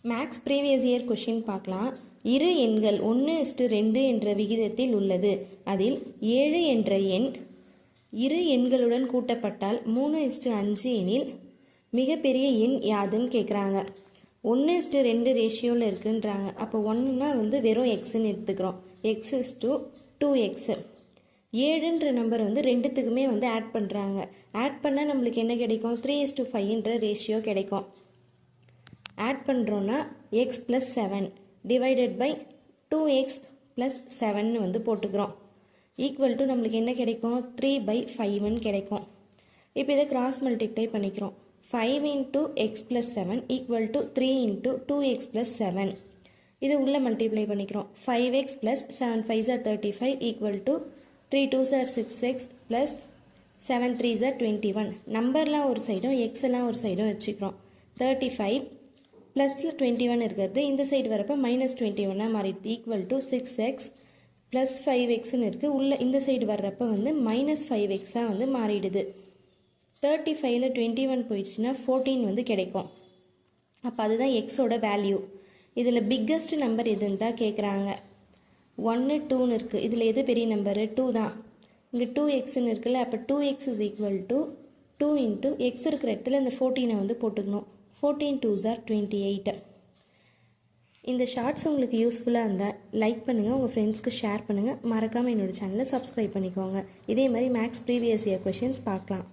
Maths previous year question பார்க்கலாம். இரு எண்கள் 1:2 என்ற விகிதத்தில் உள்ளது. அதில் 7 என்ற எண் இரு எண்களுடன் கூட்டப்பட்டால் 3:5 எனில் மிகப்பெரிய எண் யாதுன்னு கேட்குறாங்க. 1:2 ரேஷியோவில் இருக்குன்றாங்க. அப்போ 1ன்னா வெறும் எக்ஸ்ன்னு எடுத்துக்கிறோம். x:2x. 7ன்ற நம்பர் ரெண்டுத்துக்குமே ஆட் பண்ணுறாங்க. ஆட் பண்ணால் நம்மளுக்கு என்ன கிடைக்கும்? 3:5ன்ற ரேஷியோ கிடைக்கும். ஆட் பண்ணுறோன்னா x + 7 டிவைடட் பை 2x + 7 போட்டுக்கிறோம். ஈக்குவல் டு நம்மளுக்கு என்ன கிடைக்கும்? 3/5 கிடைக்கும். இப்போ இதை கிராஸ் மல்டிப்ளை பண்ணிக்கிறோம். 5 × x + 7 ஈக்குவல் டு 3 × 2x + 7. இது உள்ளே மல்டிப்ளை பண்ணிக்கிறோம். 5x + 7 5s are 35 equal to 3 2s are 6x + 7 3s are 21. நம்பர்லாம் ஒரு சைடும் எக்ஸ்லாம் ஒரு சைடும் வச்சுக்கிறோம். 35 ப்ளஸில் 21 இருக்கிறது இந்த சைடு வரப்போ -21 மாறிடுது. ஈக்குவல் டு 6x + 5xன்னு இருக்குது. உள்ள இந்த சைடு வர்றப்போ -5x மாறிடுது. 35ல் 21 போயிடுச்சுன்னா 14 கிடைக்கும். அப்போ அதுதான் எக்ஸோட வேல்யூ. இதில் பிக்கஸ்ட் நம்பர் எதுன்னு தான் கேட்குறாங்க. 1 2ன்னு இருக்குது. இதில் எது பெரிய நம்பரு? 2 தான். இங்கே 2xன்னு இருக்குல்ல. அப்போ 2x = 2 × x இருக்கிற இடத்துல இந்த 14 போட்டுக்கணும். 14 2s are 28. இந்த ஷார்ட்ஸ் உங்களுக்கு யூஸ்ஃபுல்லாக இருந்தால் லைக் பண்ணுங்கள், உங்கள் ஃப்ரெண்ட்ஸ்க்கு ஷேர் பண்ணுங்கள். மறக்காமல் என்னோடய சேனலை சப்ஸ்கிரைப் பண்ணிக்கோங்க. இதே மாதிரி மேக்ஸ் ப்ரீவியஸ் இயர் கொஷின்ஸ் பார்க்கலாம்.